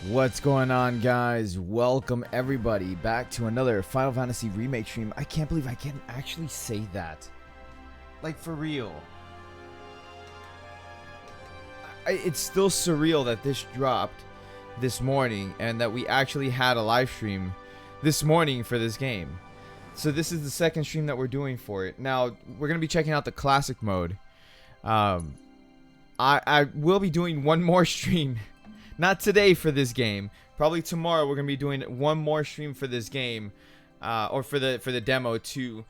What's going on, guys? Welcome everybody back to another Final Fantasy Remake stream. I can't believe I can actually say that. Like, for real. It's still surreal that this dropped this morning and that we actually had a live stream this morning for this game. So this is the second stream that we're doing for it. Now, we're going to be checking out the classic mode. I will be doing one more stream. Not today for this game. Probably tomorrow we're gonna be doing one more stream for this game, or for the demo to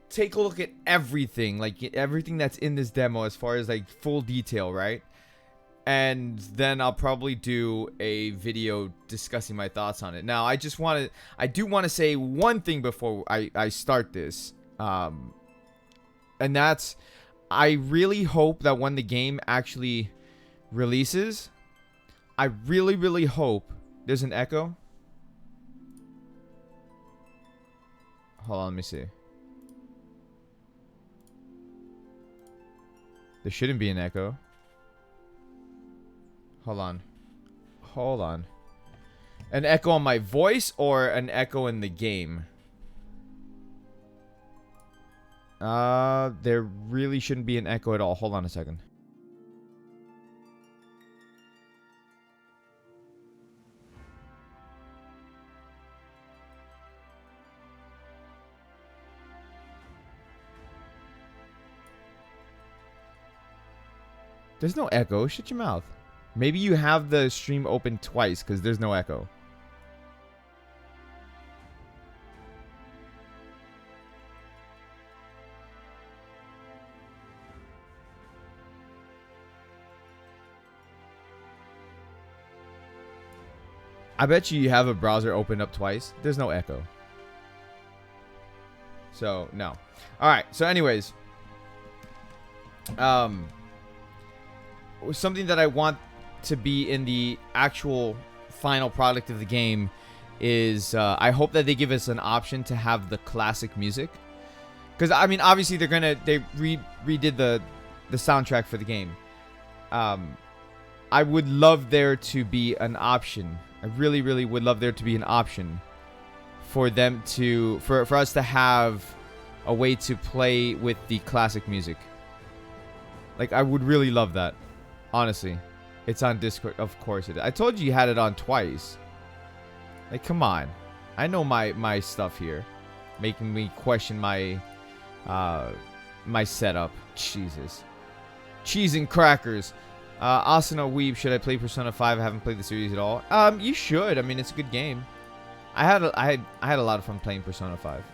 take a look at everything, like everything that's in this demo as far as like full detail, right? And then I'll probably do a video discussing my thoughts on it. Now I do want to say one thing before I start this, and that's I really hope that when the game actually releases, I really hope there's an echo. Hold on, let me see. There shouldn't be an echo. Hold on. Hold on. An echo on my voice or an echo in the game? There really shouldn't be an echo at all. Hold on a second. There's no echo. Shut your mouth. Maybe you have the stream open twice because there's no echo. I bet you have a browser open up twice. There's no echo. So, no. Alright, so anyways. Something that I want to be in the actual final product of the game is I hope that they give us an option to have the classic music, because I mean obviously they redid the soundtrack for the game. I would love there to be an option. I really would love there to be an option for them to for us to have a way to play with the classic music. Like, I would really love that. Honestly, it's on Discord. Of course it is. I told you you had it on twice. Like, come on. I know my stuff here, making me question my my setup. Jesus, cheese and crackers. Asuna Weeb, should I play Persona 5? I haven't played the series at all. You should. I mean, it's a good game. I had a lot of fun playing Persona 5.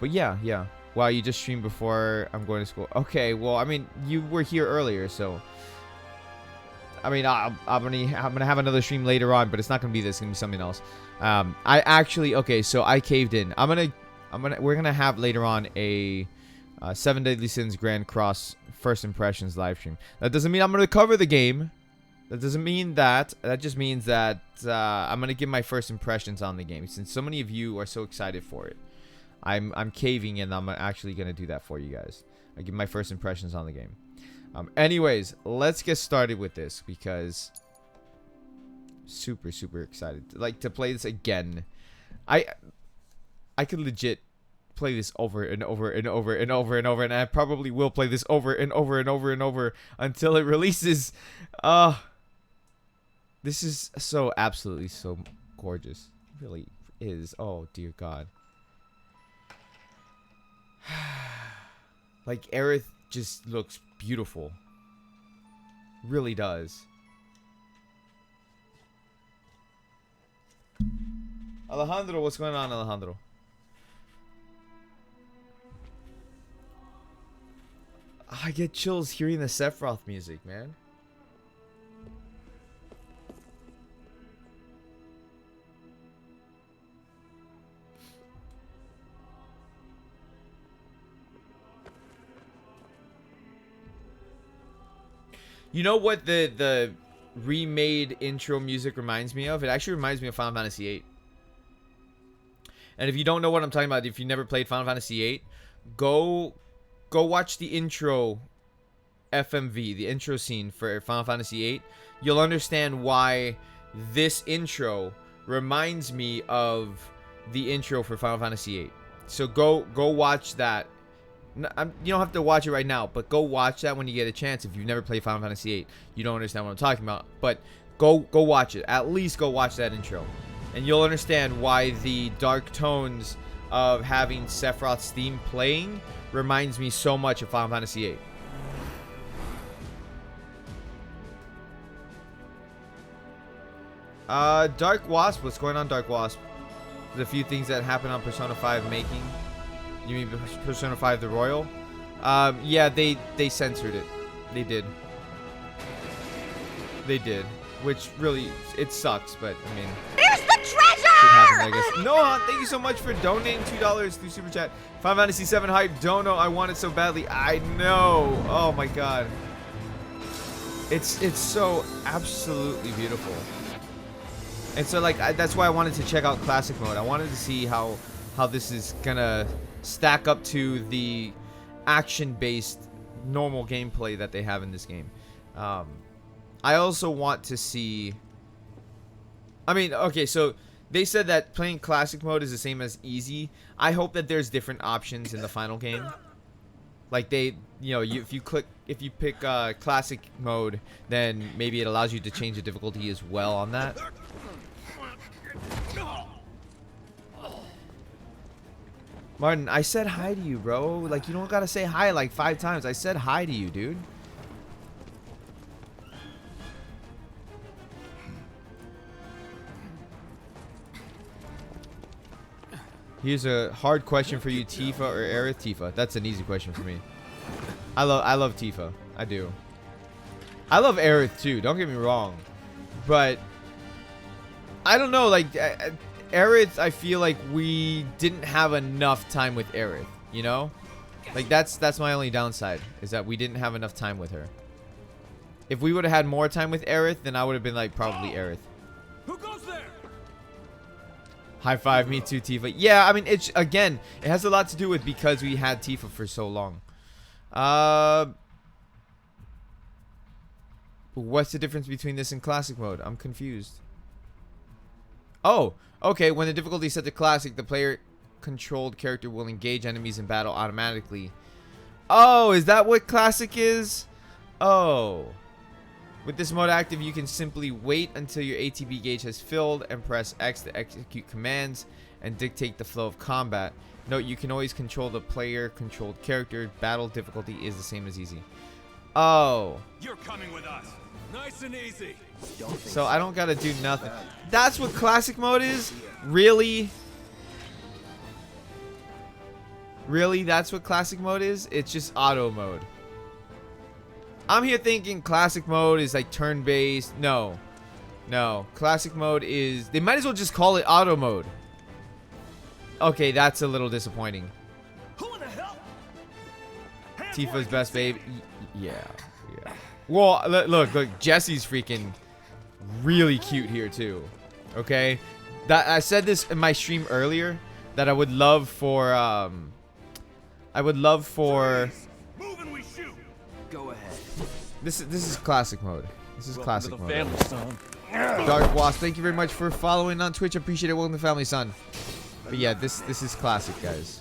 But yeah. Wow, you just streamed before I'm going to school. Okay, well, I mean, you were here earlier, so I mean, I'm gonna have another stream later on, but it's not gonna be this. It's gonna be something else. Okay, so I caved in. We're gonna have later on a 7 Deadly Sins Grand Cross First Impressions live stream. That doesn't mean I'm gonna cover the game. That doesn't mean that. That just means that I'm gonna give my first impressions on the game, since so many of you are so excited for it. I'm caving in. I'm actually going to do that for you guys. I give my first impressions on the game. Anyways, let's get started with this, because super excited to play this again. I could legit play this over and over and over and over and over, and I probably will play this over and over and over and over until it releases. This is so absolutely so gorgeous. It really is. Oh dear God. Like, Aerith just looks beautiful. Really does. Alejandro, what's going on, Alejandro? I get chills hearing the Sephiroth music, man. You know what the remade intro music reminds me of? It actually reminds me of Final Fantasy VIII. And if you don't know what I'm talking about, if you never played Final Fantasy VIII, go watch the intro FMV, the intro scene for Final Fantasy VIII. you'll understand why this intro reminds me of the intro for Final Fantasy VIII. So go watch that. You don't have to watch it right now, but go watch that when you get a chance. If you've never played Final Fantasy VIII, you don't understand what I'm talking about. But go watch it. At least go watch that intro, and you'll understand why the dark tones of having Sephiroth's theme playing reminds me so much of Final Fantasy VIII. Dark Wasp. What's going on, Dark Wasp? There's a few things that happened on Persona 5 making. You mean Persona 5 the Royal? Yeah, they censored it. They did. They did. Which really, it sucks, but I mean, Here's the treasure! shit happens, I guess. Noah, thank you so much for donating $2 through Super Chat. Final Fantasy 7 hype. Dono, I want it so badly. I know. Oh my god. It's so absolutely beautiful. And so like that's why I wanted to check out classic mode. I wanted to see how this is gonna stack up to the action-based normal gameplay that they have in this game. I also want to see, I mean, okay, so they said that playing classic mode is the same as easy. I hope that there's different options in the final game. Like they, if you pick classic mode, then maybe it allows you to change the difficulty as well on that. Martin, I said hi to you, bro. Like, you don't gotta say hi like 5 times. I said hi to you, dude. Here's a hard question for you, Tifa or Aerith? Tifa. That's an easy question for me. I love Tifa. I do. I love Aerith too. Don't get me wrong. But I don't know, like Aerith, I feel like we didn't have enough time with Aerith, you know? Like that's my only downside, is that we didn't have enough time with her. If we would have had more time with Aerith, then I would have been like probably Aerith. Who goes there? High five, me too, Tifa. Yeah, I mean, it's, again, it has a lot to do with because we had Tifa for so long. What's the difference between this and classic mode? I'm confused. Oh, okay. When the difficulty is set to classic, the player-controlled character will engage enemies in battle automatically. Oh, is that what classic is? Oh. With this mode active, you can simply wait until your ATB gauge has filled and press X to execute commands and dictate the flow of combat. Note, you can always control the player-controlled character. Battle difficulty is the same as easy. Oh. You're coming with us. Nice and easy. So I don't gotta do nothing. That's what classic mode is? Really? Really? That's what classic mode is? It's just auto mode. I'm here thinking classic mode is like turn-based. No. No. Classic mode is... They might as well just call it auto mode. Okay, that's a little disappointing. Who in the hell? Tifa's best babe. Yeah. Yeah. Well, look. Jesse's freaking really cute here too. Okay? That I said this in my stream earlier, that I would love for... Move and we shoot. Go ahead. This is classic mode. This is classic mode. Family, son. Dark Wasp, thank you very much for following on Twitch. Appreciate it. Welcome to the family, son. But yeah, this is classic, guys.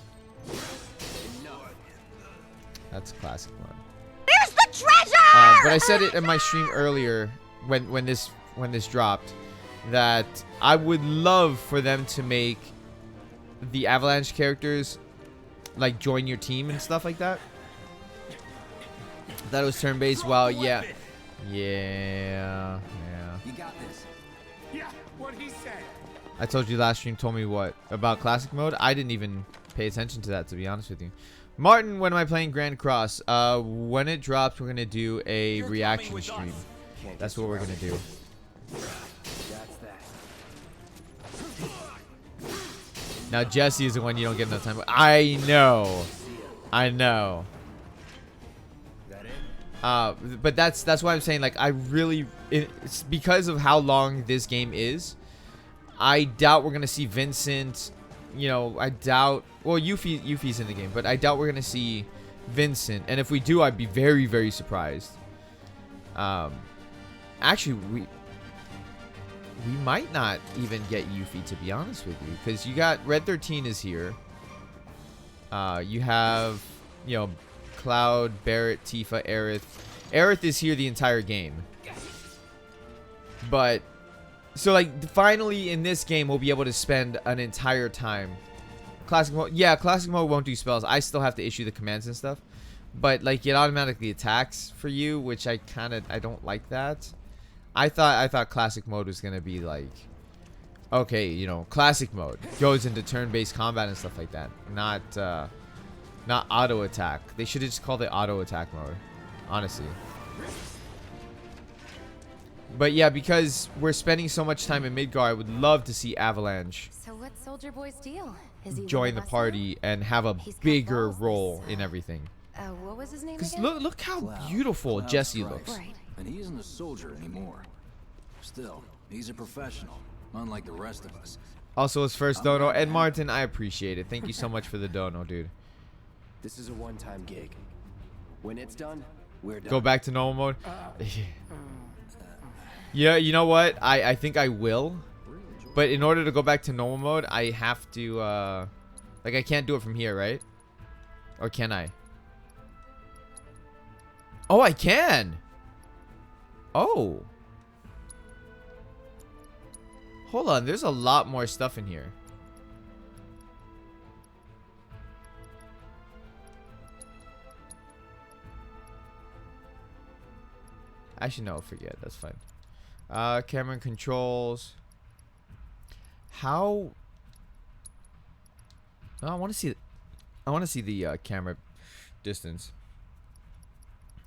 That's classic mode. Here's the treasure! But I said it in my stream earlier when this dropped, that I would love for them to make the Avalanche characters like join your team and stuff like that. That was turn-based. Well, yeah. Yeah. You got this. Yeah, what he said. I told you last stream, told me what? About classic mode? I didn't even pay attention to that, to be honest with you. Martin, when am I playing Grand Cross? When it drops, we're going to do a reaction stream. That's what we're going to do. That's that. Now, Jesse is the one you don't get enough time with. I know. I know. But that's why I'm saying, like, I really... It's because of how long this game is. I doubt we're going to see Vincent. You know, I doubt... Well, Yuffie's in the game, but I doubt we're going to see Vincent. And if we do, I'd be very, very surprised. actually, we might not even get Yuffie, to be honest with you, because you got Red 13 is here. You have, you know, Cloud, Barrett, Tifa, Aerith. Aerith is here the entire game. But, so like, finally in this game, we'll be able to spend an entire time. Classic mode, yeah, classic mode won't do spells. I still have to issue the commands and stuff. But, like, it automatically attacks for you, which I don't like that. I thought classic mode was going to be like, okay, you know, classic mode goes into turn-based combat and stuff like that. Not auto attack. They should have just called it auto attack mode, honestly. But yeah, because we're spending so much time in Midgar, I would love to see Avalanche So what's Soldier Boy's deal? Is he join the one of us party and have a He's got bigger balls, role this, in everything. what was his name Because again? look how Cloud. beautiful Cloud Jesse strikes. looks. Right. And he isn't a soldier anymore. Still, he's a professional, unlike the rest of us. Also, his first dono. Ed Martin, I appreciate it. Thank you so much for the dono, dude. This is a one-time gig. When it's done, we're done. Go back to normal mode. Yeah, you know what? I think I will. But in order to go back to normal mode, I have to, like, I can't do it from here, right? Or can I? Oh, I can! Oh. Hold on, there's a lot more stuff in here. Actually, no, forget. That's fine. Camera controls. How? Oh, I want to see. I want to see the camera distance.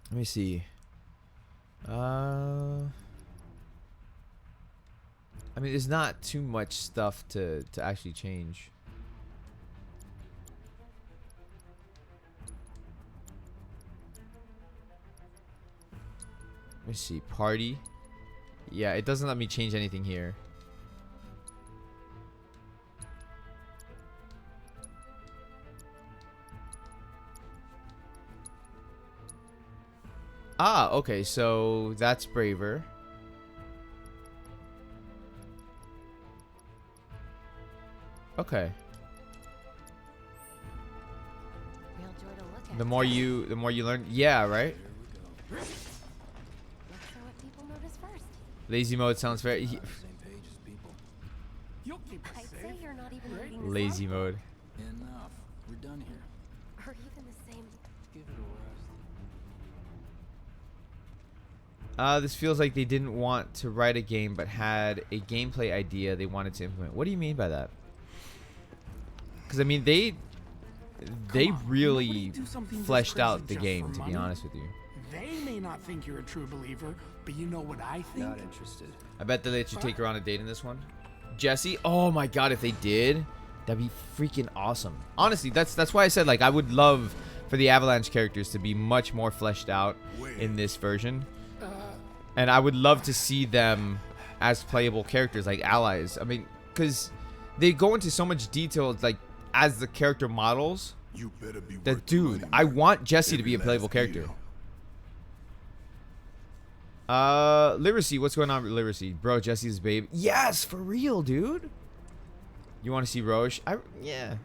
Let me see. I mean, there's not too much stuff to actually change. Let me see. Party. Yeah, it doesn't let me change anything here. Ah, okay, so that's braver. Okay. Real joy to look at. The more you learn. Yeah, right? Look for what people notice first. Lazy mode sounds very On the same page as people. You'll keep us I'd safe. say you're not even reading this lazy out. mode. Enough. We're done here. Or even the same. Give it a rest. This feels like they didn't want to write a game but had a gameplay idea they wanted to implement. What do you mean by that? Because I mean they Come on, really nobody do something this fleshed crazy out the just game, for to be money. honest with you. They may not think you're a true believer, but you know what I think? Not interested. I bet they let you take her on a date in this one. Jesse? Oh my god, if they did, that'd be freaking awesome. Honestly, that's why I said, like, I would love for the Avalanche characters to be much more fleshed out in this version. And I would love to see them as playable characters, like allies. I mean, because they go into so much detail, like, as the character models. You better be That, worth the dude, money, I man. want Jesse to Every be a last playable character. deal. Literacy, what's going on with Literacy? Bro, Jesse's babe. Yes, for real, dude. You want to see Roche? Yeah.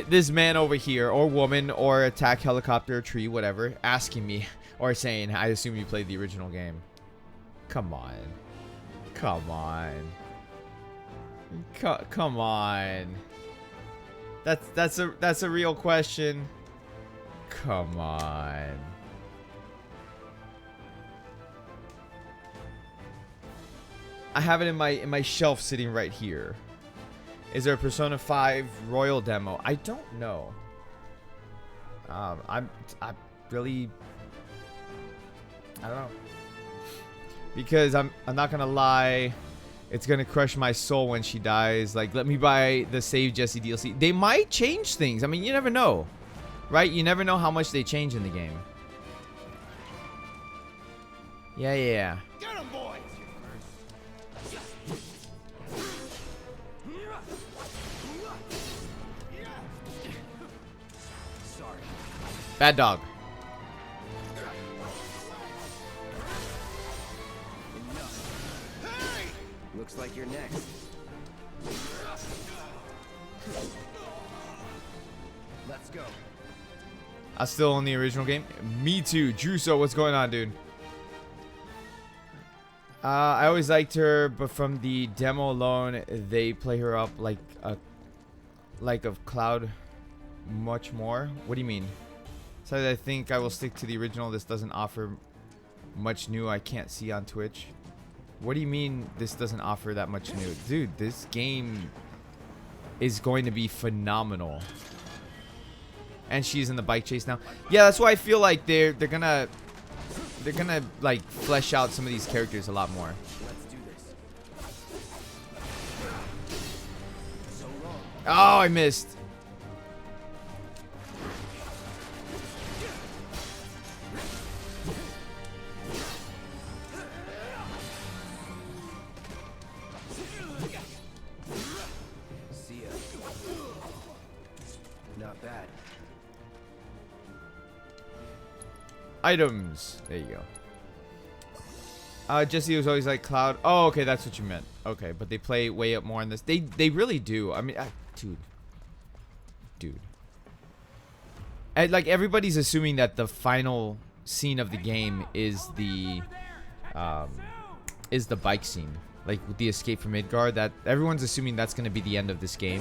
This man over here, or woman, or attack helicopter, or tree, whatever, asking me, or saying, I assume you played the original game. Come on. Come on. Come on. That's a real question. Come on. I have it in my shelf sitting right here. Is there a Persona 5 Royal demo? I don't know. I really, I don't know. Because I'm not gonna lie, it's gonna crush my soul when she dies. Like, let me buy the Save Jesse DLC. They might change things. I mean, you never know, right? You never know how much they change in the game. Yeah, yeah. Get him, boys! Sorry. Bad dog. Looks like you're next. Let's go. I still own the original game. Me too. Druso, what's going on, dude? I always liked her, but from the demo alone, they play her up like a Cloud much more. What do you mean? So I think I will stick to the original. This doesn't offer much new I can't see on Twitch. What do you mean this doesn't offer that much new? Dude, this game is going to be phenomenal. And she's in the bike chase now. Yeah, that's why I feel like they're gonna like flesh out some of these characters a lot more. Let's do this. So long. Oh, I missed. See ya. Not bad. Items. There you go. Jesse was always like Cloud. Oh, okay, that's what you meant. Okay, but they play way up more in this. They really do. I mean, dude. And like everybody's assuming that the final scene of the game is the bike scene, like with the escape from Midgard. That everyone's assuming that's gonna be the end of this game.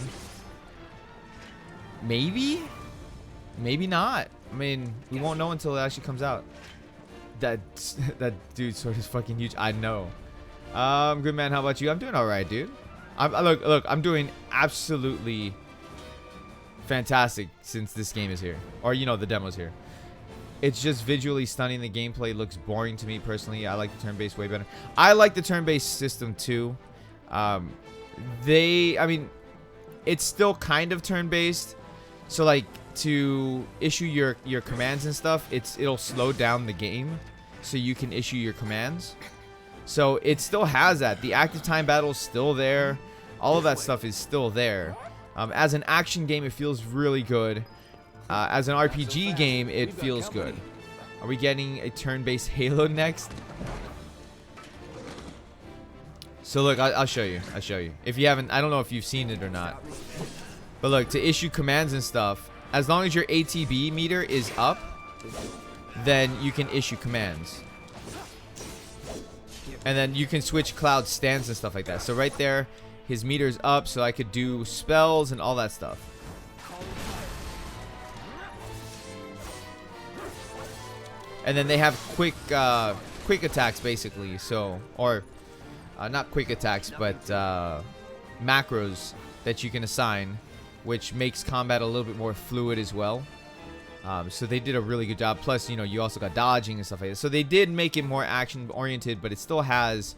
Maybe not. I mean, we won't know until it actually comes out. That dude sword is fucking huge. I know. Good man. How about you? I'm doing all right, dude. Look. I'm doing absolutely fantastic since this game is here, or you know, the demo's here. It's just visually stunning. The gameplay looks boring to me personally. I like the turn-based way better. I like the turn-based system too. I mean, it's still kind of turn-based. So like to issue your commands and stuff, it'll slow down the game so you can issue your commands. So it still has that. The active time battle is still there. All of that stuff is still there. As an action game, it feels really good. As an RPG game, it feels good. Are we getting a turn-based Halo next? So look, I'll show you. If you haven't, I don't know if you've seen it or not. But look, to issue commands and stuff, as long as your ATB meter is up, then you can issue commands. And then you can switch Cloud stands and stuff like that. So right there, his meter's up, so I could do spells and all that stuff. And then they have quick attacks basically. So, or not quick attacks, but macros that you can assign, which makes combat a little bit more fluid as well. So they did a really good job. Plus, you know, you also got dodging and stuff like that. So they did make it more action oriented, but it still has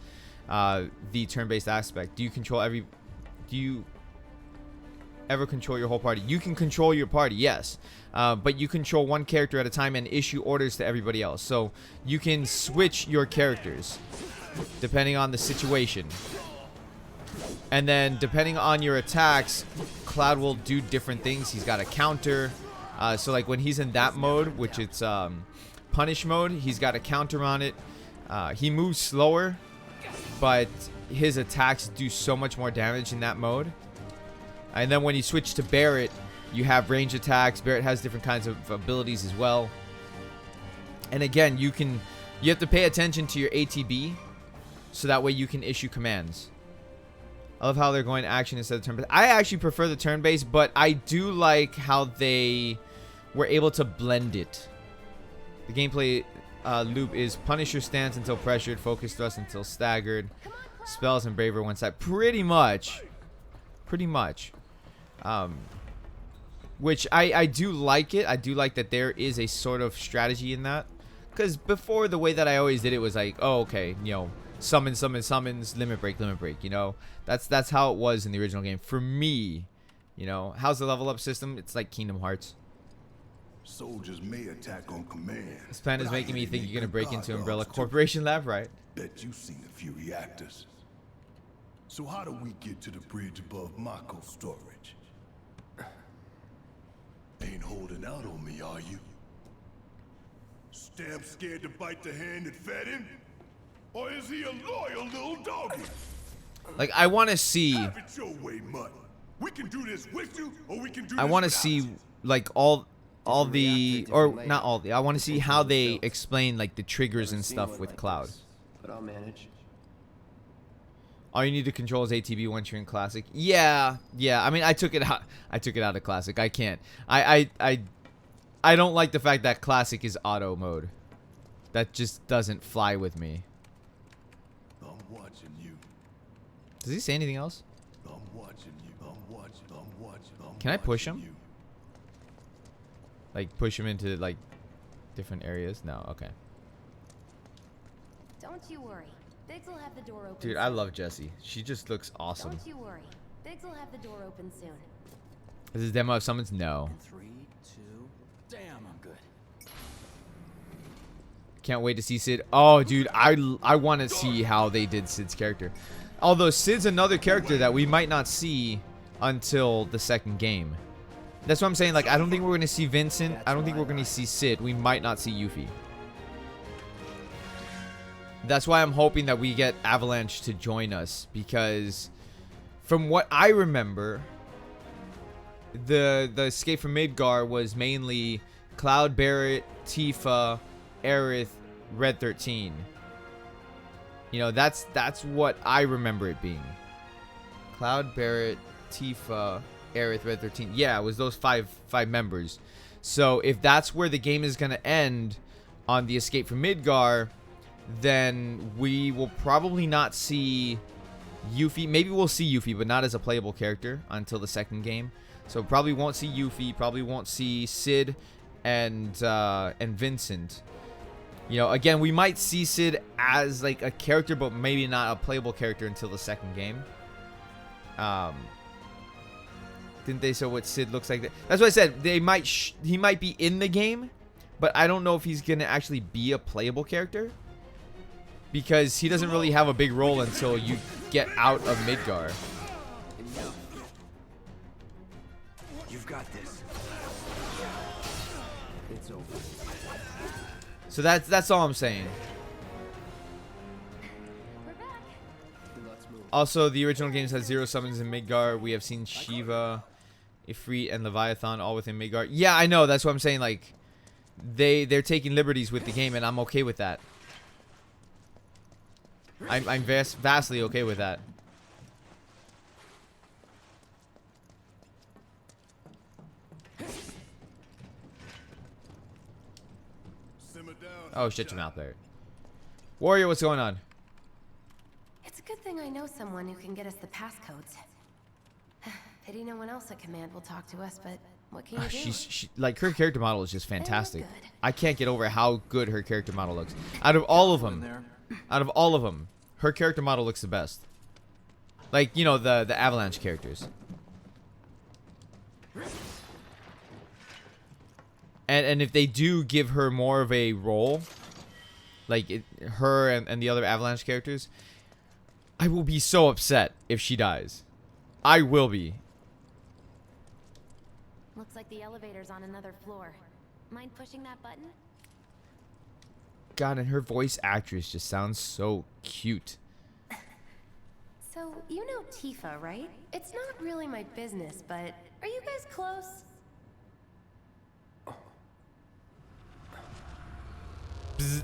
the turn-based aspect. Do you ever control your whole party? You can control your party, yes, but you control one character at a time and issue orders to everybody else. So you can switch your characters depending on the situation. And then depending on your attacks, Cloud will do different things. He's got a counter. So like when he's in that mode, which it's punish mode, he's got a counter on it. He moves slower, but his attacks do so much more damage in that mode. And then when you switch to Barrett, you have range attacks. Barrett has different kinds of abilities as well. And again, you have to pay attention to your ATB, so that way you can issue commands. I love how they're going action instead of turn-based. I actually prefer the turn-based, but I do like how they were able to blend it. The gameplay loop is punish your stance until pressured, focus thrust until staggered, spells and braver one side. Pretty much. Which I do like it. I do like that there is a sort of strategy in that. Because before, the way that I always did it was like, oh, okay, you know, summons, limit break, you know. That's how it was in the original game. For me, you know, how's the level up system? It's like Kingdom Hearts. Soldiers may attack on command. This plan but is I making me hear think they you're gonna make break good into guard Umbrella dogs, too. Corporation lab, right? Bet you've seen a few reactors. So how do we get to the bridge above Mako storage? Ain't holding out on me, are you? Stamp scared to bite the hand that fed him? Or is he a loyal little doggy? Like, I want to see. Have it your way, Mutt. We can do this with you, or we can do I this want to without see you. like all Different the reactor, or different not layer. all the. I want to see Different how tools they built. explain like the triggers Never and seen stuff one with like Cloud. this, but I'll manage. All you need to control is ATB once you're in Classic. Yeah, yeah. I mean, I took it out. I took it out of Classic. I can't. I don't like the fact that Classic is auto mode. That just doesn't fly with me. I'm watching you. Does he say anything else? I'm watching you. I'm watching. I'm watching. I'm Can I push watching him? you. Like push him into like different areas? No. Okay. Don't you worry. Biggs will have the door open. Dude, I love Jessie. She just looks awesome. Don't you worry. Biggs will have the door open soon. Is this demo of summons? No. 3, 2. Damn, I'm good. Can't wait to see Sid. Oh, dude, I want to see how they did Sid's character. Although Sid's another character that we might not see until the second game. That's what I'm saying. Like, I don't think we're going to see Vincent. I don't think we're going to see Sid. We might not see Yuffie. That's why I'm hoping that we get Avalanche to join us. Because from what I remember, the escape from Midgar was mainly Cloud, Barrett, Tifa, Aerith, Red 13. You know, that's what I remember it being. Cloud, Barrett, Tifa, Aerith, Red 13. Yeah, it was those five members. So if that's where the game is going to end on the escape from Midgar, then we will probably not see Yuffie. Maybe we'll see Yuffie, but not as a playable character until the second game. So probably won't see Yuffie. Probably won't see Sid and Vincent. You know, again, we might see Sid as like a character, but maybe not a playable character until the second game. Didn't they say what Sid looks like? That's what I said. They might he might be in the game, but I don't know if he's gonna actually be a playable character because he doesn't really have a big role until you get out of Midgar. You've got this. It's over. So that's all I'm saying. We're back. Let's move. Also, the original games had 0 summons in Midgar. We have seen Shiva, Ifrit, and Leviathan all within Midgar. Yeah, I know. That's what I'm saying. Like, they're taking liberties with the game, and I'm okay with that. I'm vastly okay with that. Simmer down. Oh, shut your mouth there. Warrior, what's going on? It's a good thing I know someone who can get us the passcodes. Pity no one else at command will talk to us, but what can you do? She like her character model is just fantastic. good. I can't get over how good her character model looks. Out of all of them, her character model looks the best. Like, you know, the Avalanche characters. And if they do give her more of a role, like her and the other Avalanche characters, I will be so upset if she dies. I will be. Looks like the elevator's on another floor. Mind pushing that button? God, and her voice actress just sounds so cute. So, you know Tifa, right? It's not really my business, but are you guys close? Bzz.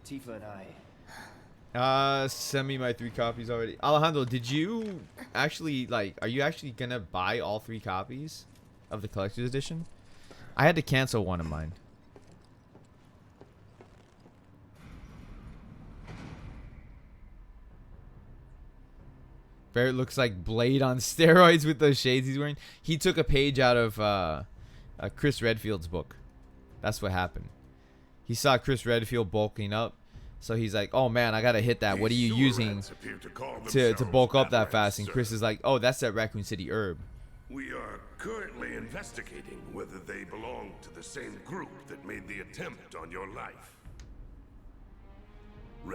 Tifa and I. Send me my 3 copies already. Alejandro, did you actually, like, are you actually gonna buy all 3 copies of the collector's edition? I had to cancel one of mine. Barrett looks like Blade on steroids with those shades he's wearing. He took a page out of Chris Redfield's book. That's what happened. He saw Chris Redfield bulking up. So he's like, oh man, I gotta hit that. What are you using to bulk up that fast? And Chris is like, oh, that's that Raccoon City herb. We are currently investigating whether they belong to the same group that made the attempt on your life.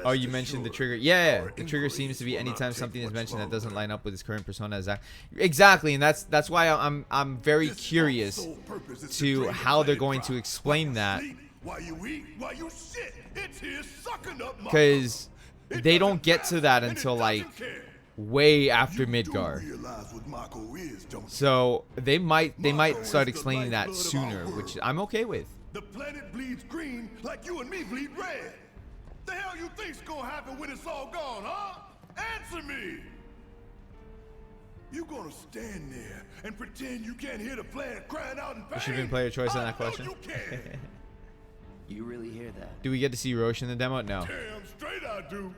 Oh, you mentioned the trigger. Yeah, our the trigger seems to be inquiries will anytime not something take is much mentioned that doesn't longer. line up with his current persona. Exactly, and that's why I'm very This curious sole purpose is to drain the how they're planet going dry. to explain While that, you sleep, while you eat, while you shit, it's here sucking up my because It they doesn't don't get to matter, that and it until doesn't like care. way after You do Midgar. realize what Mako is, don't you? So they might Mako is start the explaining that lifeblood of sooner, our which world. I'm okay with. The planet bleeds green like you and me bleed red. The hell you think's gonna happen when it's all gone, huh? Answer me! You gonna stand there and pretend you can't hear the planet crying out in pain? There should have been player choice on I that know question. You can. You really hear that? Do we get to see Roche in the demo? No. Damn straight I do.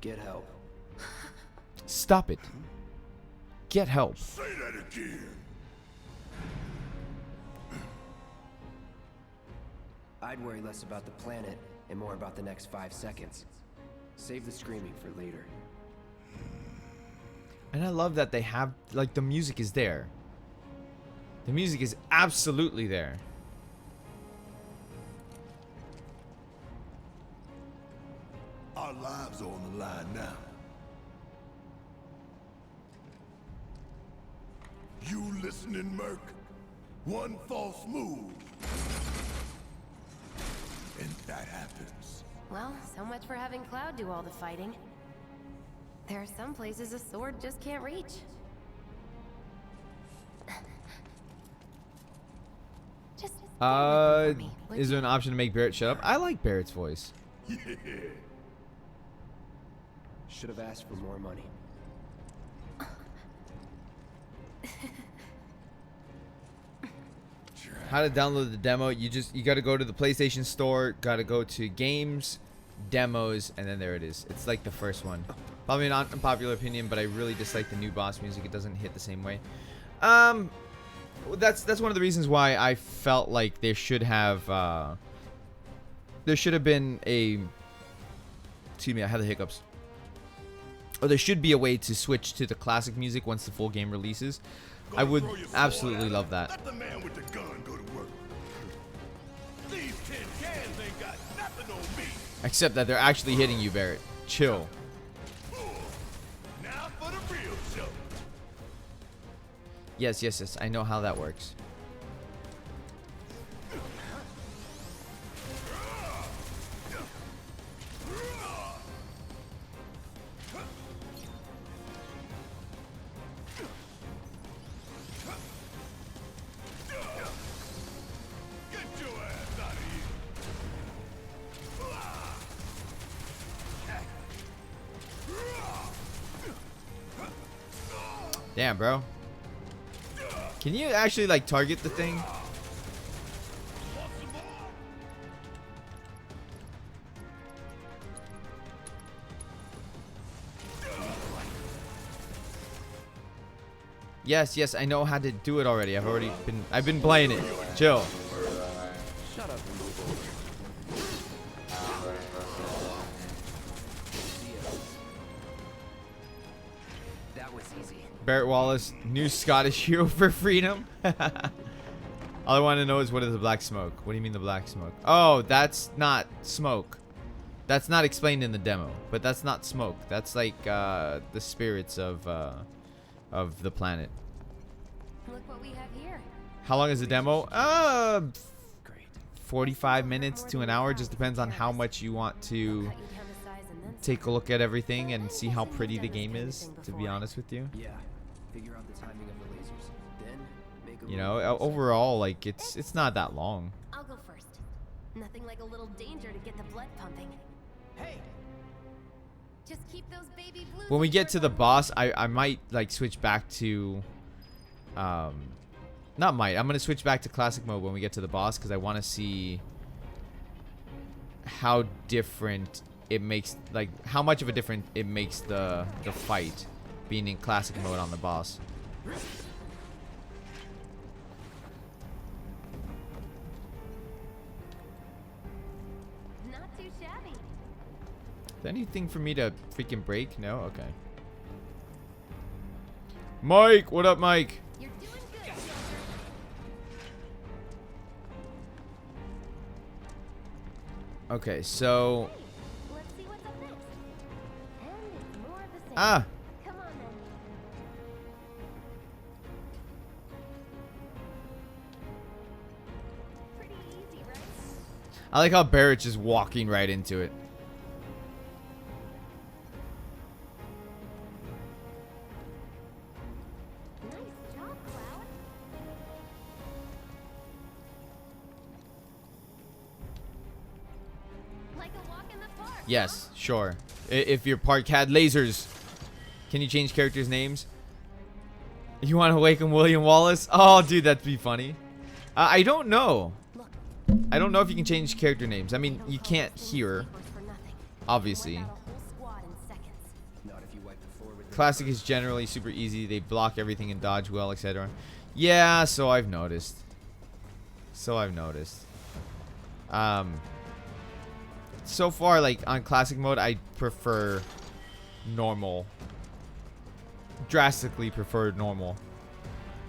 Get help. Stop it. Get help. Say that again. I'd worry less about the planet and more about the next 5 seconds. Save the screaming for later. And I love that they have, like, the music is there. The music is absolutely there. Our lives are on the line now. You listening, Merc? One false move. And that happens. Well, so much for having Cloud do all the fighting. There are some places a sword just can't reach. Just stay with them for me, would Is there you? an option to make Barrett shut up? I like Barrett's voice. Yeah. Should have asked for more money. How to download the demo? You got to go to the PlayStation Store, got to go to games, demos, and then there it is. It's like the first one. Probably not an unpopular opinion, but I really dislike the new boss music. It doesn't hit the same way. That's one of the reasons why I felt like there should have been a, excuse me, I had the hiccups. Or there should be a way to switch to the classic music once the full game releases. I would Throw your sword absolutely at love him. that. Let the man with the gun go to work. These tin cans ain't got nothing on me. Except that they're actually hitting you, Barrett. Chill. Now for the real show. Yes. I know how that works. Get your ass out of here. Damn, bro. Can you actually, like, target the thing? Yes, I know how to do it already. I've been playing it. Chill. Shut up and move over. That was easy. Barrett Wallace, new Scottish hero for freedom. All I want to know is, what is the black smoke? What do you mean the black smoke? Oh, that's not smoke. That's not explained in the demo, but that's not smoke. That's like the spirits of the planet. Look what we have here. How long is the demo? Great. 45 minutes to an hour. Just depends on how much you want to Cut you down to size and then take a look at everything and see how pretty the game is, to be honest with you. Yeah. Figure out the timing of the lasers. Then make a You move. know, overall, like, it's not that long. I'll go first. Nothing like a little danger to get the blood pumping. Hey! Just keep those baby blues. When we in get your to the lungs. boss, I might, like, switch back to not might, I'm gonna switch back to classic mode when we get to the boss, because I want to see how different it makes, like, how much of a difference it makes the fight being in classic mode on the boss. Not too shabby. Is there anything for me to freaking break? No? Okay. Mike! What up, Mike? Okay, so Let's see what's up next. And it's more of the same. ah, Come on then. Pretty easy, right? I like how Barrett's just walking right into it. Nice job, Cloud. Like a walk in the park. Yes, sure. If your park had lasers, can you change characters' names? You want to awaken William Wallace? Oh, dude, that'd be funny. I don't know. Look, I don't know if you can change character names. I mean, you can't here, for nothing. obviously. Wipe out a whole squad in seconds. Not if you wipe the floor with the Classic is generally super easy. They block everything and dodge well, etc. Yeah, so I've noticed. So far, like on classic mode, I prefer normal. Drastically prefer normal.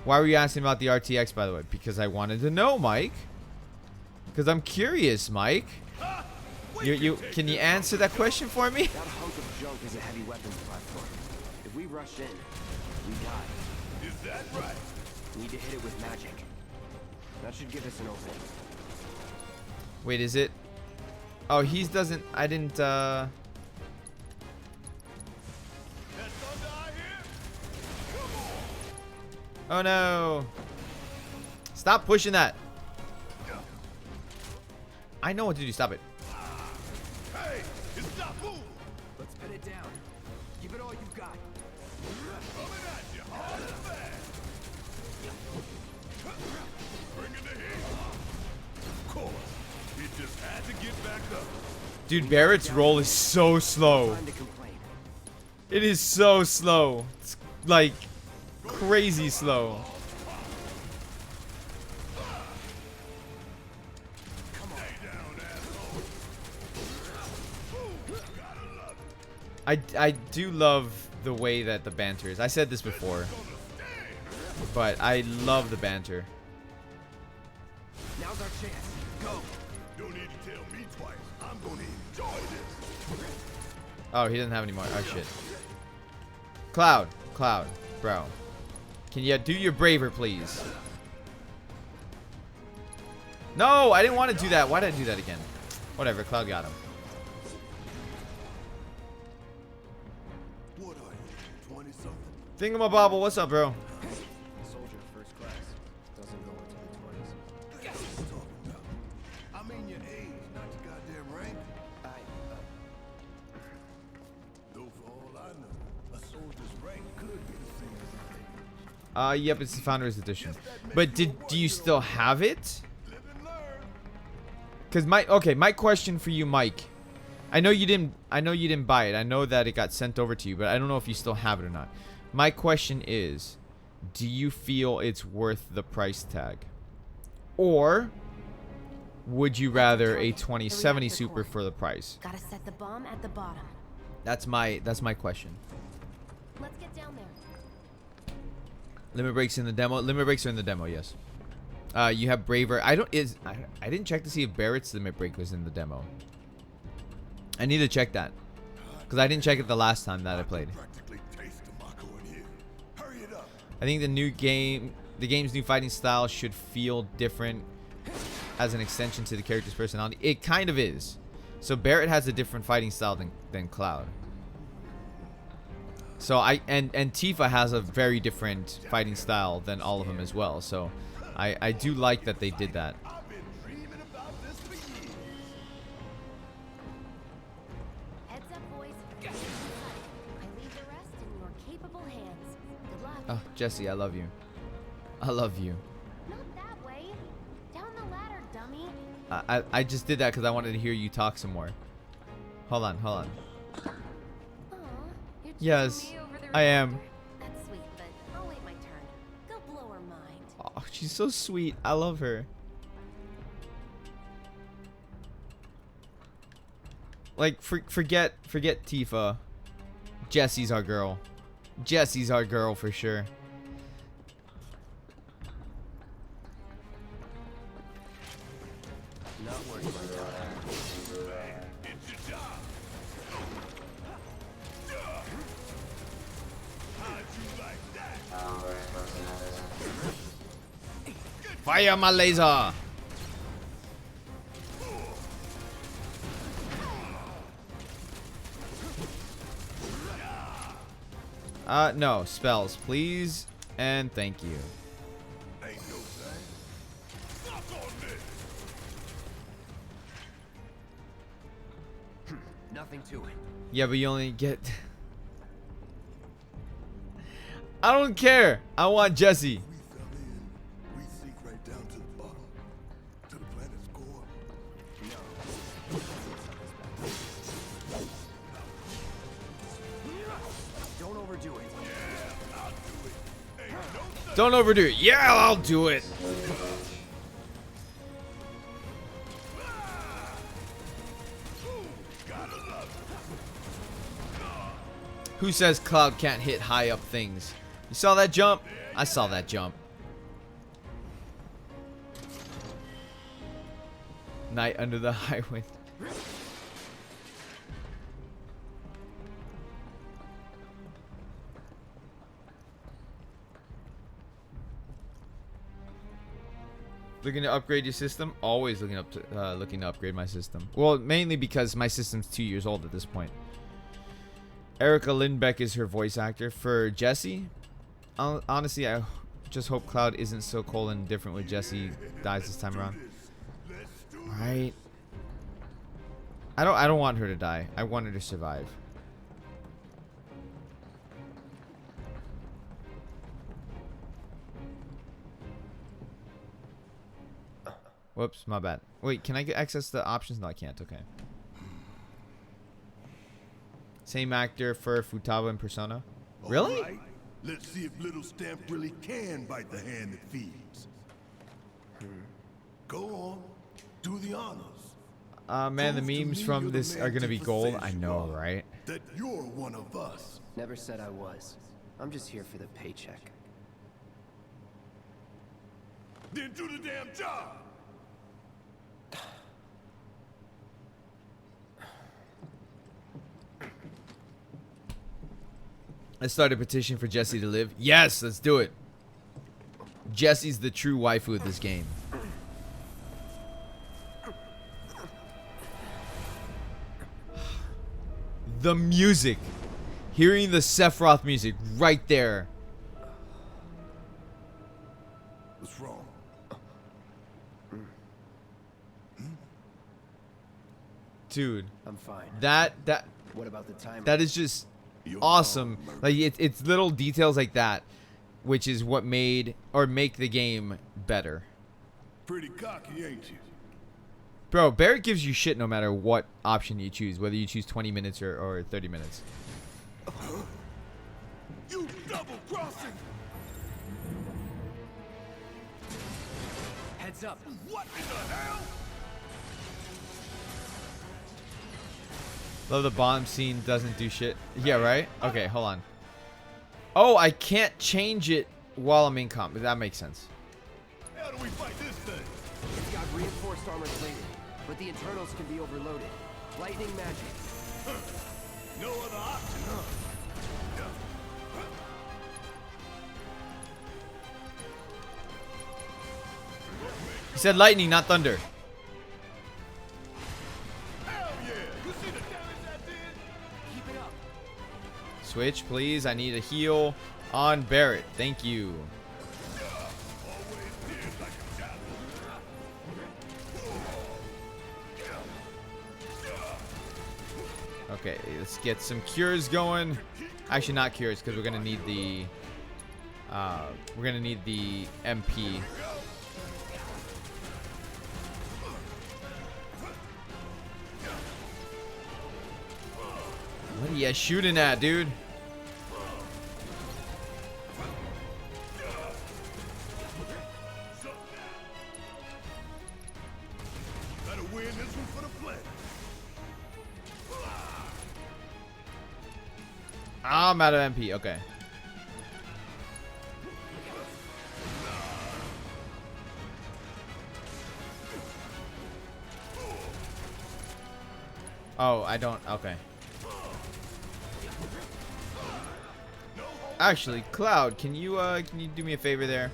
Why were you asking about the RTX, by the way? Because I wanted to know, Mike. Because I'm curious, Mike. Can you answer that question for me? That hunk of junk is a heavy weapons platform. If we rush in, we die. Is that right? Need to hit it with magic. That should give us an opening. Wait, is it? Oh, he doesn't. I didn't. That thunder I hear? Come on! Oh no! Stop pushing that. I know what to do. Stop it. Hey, it's stop moving! Let's pin it down. Give it all you've got. Coming at you hard and fast! Bringing the heat! Of course, it just had to get back up. Dude, Barrett's roll is so slow. Time to complain. It is so slow. It's like crazy slow. I do love the way that the banter is. I said this before, but I love the banter. Now's our chance. Go. Don't need to tell me twice. I'm gonna enjoy this. Oh, he doesn't have any more. Oh shit. Cloud, bro. Can you do your braver, please? No, I didn't want to do that. Why did I do that again? Whatever, Cloud got him. What are you, 20-something? Thingamabobble, what's up, bro? Soldier first class. Doesn't go into the 20s. That's what I'm talking about. I mean your age, not your goddamn rank. Though for all I know, a soldier's rank could be the same as Yep, it's the Founders Edition. But do you still have it? live and learn. Cause my question for you, Mike. I know you didn't buy it. I know that it got sent over to you, but I don't know if you still have it or not. My question is, do you feel it's worth the price tag? Or would you rather a 2070 Super for the price? Gotta set the bomb at the bottom. That's my question. Let's get down there. Limit breaks in the demo. Limit breaks are in the demo, yes. You have Braver. I didn't check to see if Barrett's limit break was in the demo. I need to check that. Because I didn't check it the last time that I played. Practically taste the Mako in here. Hurry it up. I think the game's new fighting style should feel different as an extension to the character's personality. It kind of is. So Barrett has a different fighting style than Cloud. So and Tifa has a very different fighting style than all of them as well. So I do like that they did that. I've been dreaming about this for years. Heads up, boys. I leave the rest in your capable hands. Good luck. Oh, Jesse, I love you. I love you. Not that way. Down the ladder, dummy. I just did that because I wanted to hear you talk some more. Hold on. Aw, you're choosing Yes, me over the I am. reactor. That's sweet, but I'll wait my turn. Go blow her mind. Oh, she's so sweet. I love her. Like, forget Tifa. Jesse's our girl. Jesse's our girl for sure. Not working on that. It's your job. How'd you like that? Fire my laser. No, spells, please, and thank you. Ain't no thing. Suck on this. Nothing to it. Yeah, but you only get... I don't care. I want Jesse. We fell in. We sink right down to the bottom. To the planet's core. Don't overdo it. Yeah, I'll do it. Ain't no thing. Don't overdo it. Yeah, I'll do it. Gotta love Who says Cloud can't hit high up things? You saw that jump? I saw that jump. Night under the highway. Looking to upgrade your system? Always looking to upgrade my system. Well, mainly because my system's 2 years old at this point. Erica Lindbeck is her voice actor. For Jesse, honestly, I just hope Cloud isn't so cold and different when Jesse dies this time around. Right? I don't want her to die. I want her to survive. Whoops, my bad. Wait, can I access the options? No, I can't. Okay. Same actor for Futaba and Persona. Really? All right, let's see if little Stamp really can bite the hand that feeds. Go on, do the honors. Man, the Prove to memes me from you're the this man are gonna be Tifa gold. says I you know, are, right? That you're one of us. Never said I was. I'm just here for the paycheck. Then do the damn job. Let's start a petition for Jesse to live. Yes, let's do it. Jesse's the true waifu of this game. The music. Hearing the Sephiroth music right there. What's wrong? Dude. I'm fine. That What about the timer? is just awesome. Like it's little details like that, which is what made or make the game better. Pretty cocky, ain't you? Bro, Barrett gives you shit no matter what option you choose, whether you choose 20 minutes or 30 minutes. You double crossing! Heads up. What in the hell? Love the bomb scene doesn't do shit. Yeah, right? Okay, hold on. Oh, I can't change it while I'm in combat. That makes sense. How do we fight this thing? It's got reinforced armor plated, but the internals can be overloaded. Lightning magic. No other option, huh? He said lightning, not thunder. Hell yeah! You see the damage that did? Keep it up. Switch, please. I need a heal on Barrett. Thank you. Always did like a challenge. Okay, let's get some cures going. Actually, not cures, because we're gonna need the MP. What are you shooting at, dude? Better win this one for the planet. I'm out of MP. Okay. Oh, I don't. Okay. Actually, Cloud, can you do me a favor there?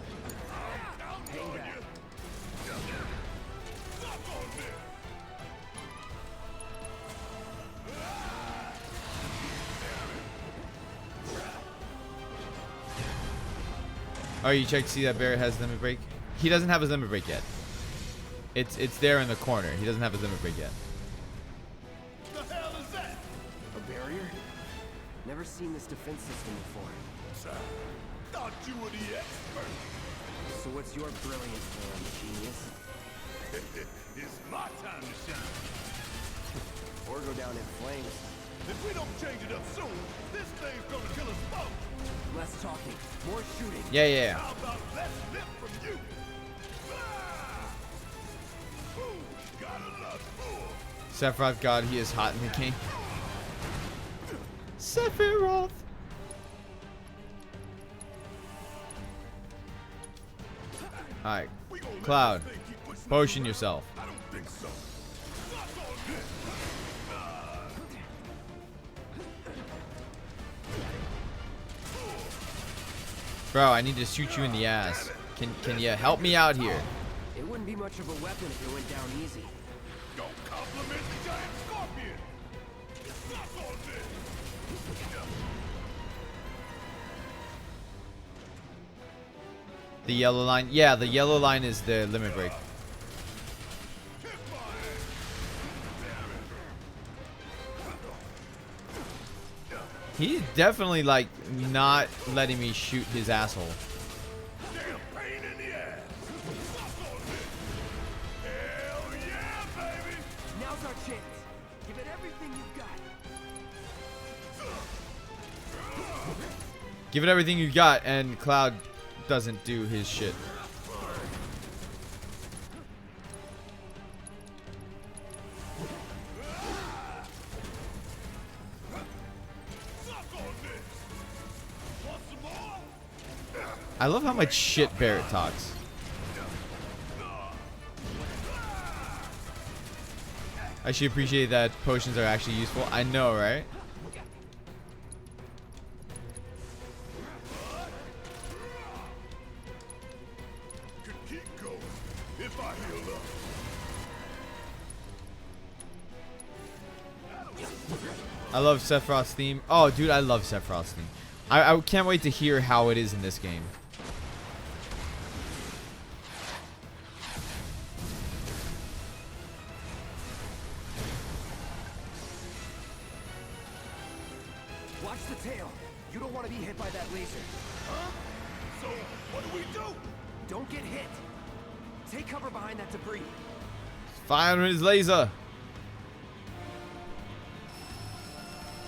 Oh, you check to see that Barrett has limit break? He doesn't have his limit break yet. It's there in the corner. He doesn't have his limit break yet. The hell is that? A barrier? Never seen this defense system before. Thought you were the expert. So what's your brilliant plan, genius? It's my time to shine. Or go down in flames. If we don't change it up soon, this thing's gonna kill us both. Less talking, more shooting. Yeah, yeah. How about less lip from you? Ah! Ooh, gotta love fool. Sephiroth, God, he is hot in the game. Sephiroth. Alright, We gonna let Cloud, this thing keep pushing us potion around? yourself. I don't think so. Suck on this. Bro, I need to shoot you in the ass. Can you help me out here? It wouldn't be much of a weapon if it went down easy. Don't compliment the giant scorpion. Suck on this. The yellow line? Yeah, the yellow line is the limit break. Kiss my ass. He's definitely like not letting me shoot his asshole. Damn pain in the ass. Suck on this. Hell yeah, baby. Now's our chance. Give it everything you've got. Give it everything you got, and Cloud doesn't do his shit. Suck on this. Want some more? I love how much shit Barrett talks. I should appreciate that potions are actually useful. I know, right? Could keep going if I heal up. I love Sephiroth's theme. Oh, dude, I love Sephiroth's theme. I can't wait to hear how it is in this game. Watch the tail. You don't want to be hit by that laser. Huh? So, what do we do? Don't get hit. Take cover behind that debris. Fire his laser.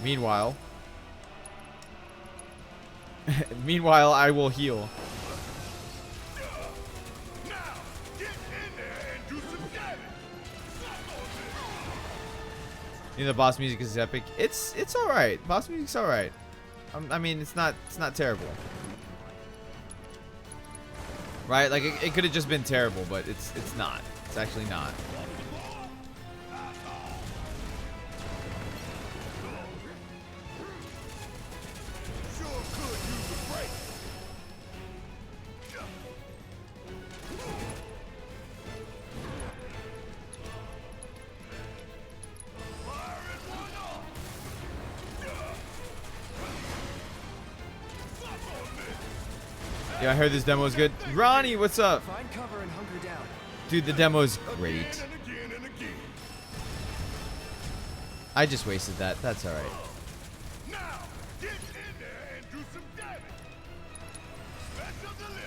Meanwhile, I will heal. Now, get in there and do some damage. Suck on this. You know, the boss music is epic. It's all right. Boss music's all right. I mean, it's not terrible. Right? Like it could have just been terrible, but it's not. It's actually not. Sure could use a break. Firing one off. Suck on this. Yeah, I heard this demo is good. Ronnie, what's up? Find cover and hunker down. Dude, the demo is great. Again and again and again. I just wasted that. That's all right. Now, get in there and do some damage. Special delivery.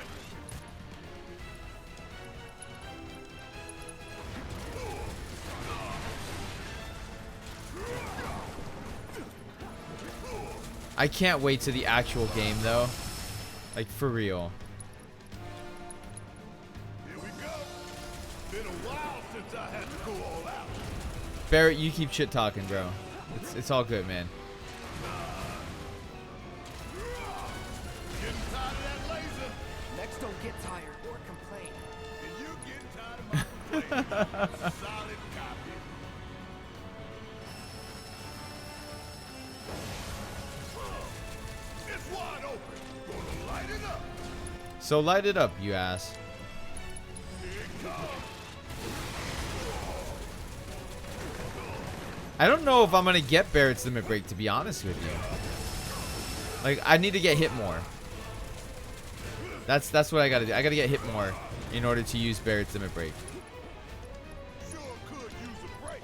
I can't wait to the actual game though. Like for real. Here we go. Been a while since I had to go all out. Barrett, you keep shit talking, bro. It's all good, man. Getting tired of that laser. Next, don't get tired or complain. And you getting tired of my complaining. Solid copy. So light it up, you ass. I don't know if I'm gonna get Barrett's limit break, to be honest with you. Like, I need to get hit more. That's what I gotta do. I gotta get hit more in order to use Barrett's limit break. Sure could use a break.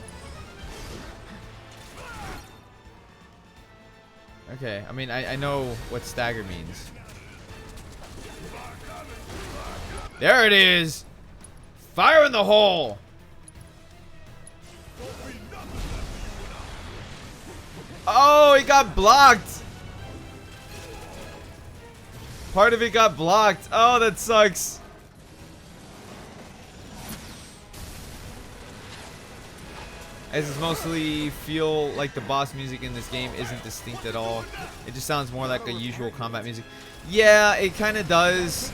Okay, I mean, I know what stagger means. There it is! Fire in the hole! Oh, it got blocked! Part of it got blocked. Oh, that sucks. I just mostly feel like the boss music in this game isn't distinct at all. It just sounds more like a usual combat music. Yeah, it kind of does,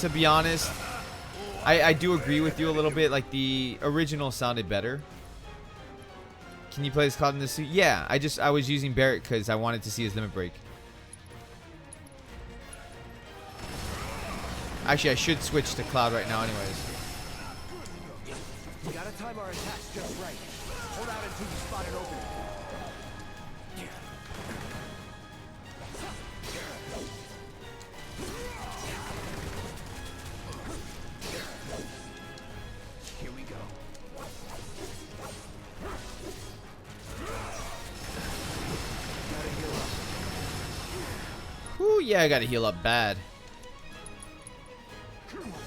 to be honest. I do agree with you a little bit. Like, the original sounded better. Can you play this Cloud in this suit? Yeah, I was using Barrett because I wanted to see his limit break. Actually, I should switch to Cloud right now anyways. We gotta time our attacks just right. Hold out until you spot an opening. Here we go. Gotta heal up. Whew, yeah, I gotta heal up bad.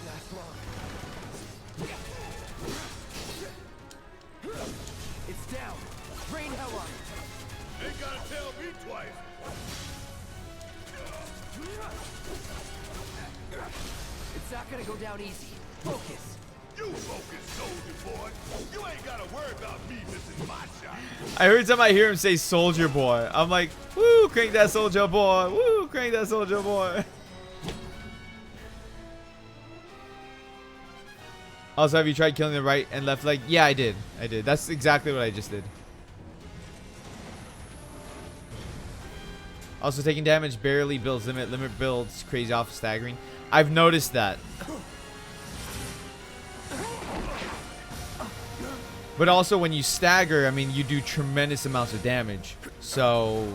Last long. It's down. Rain hell on it. Ain't gotta tell me twice. It's not gonna go down easy. Focus. You focus, soldier boy. You ain't gotta worry about me missing my shot. Every time I hear him say soldier boy, I'm like, woo, crank that soldier boy. Woo, crank that soldier boy. Also, have you tried killing the right and left leg? Yeah, I did. I did. That's exactly what I just did. Also, taking damage barely builds limit. Limit builds crazy off staggering. I've noticed that. But also, when you stagger, I mean, you do tremendous amounts of damage. So,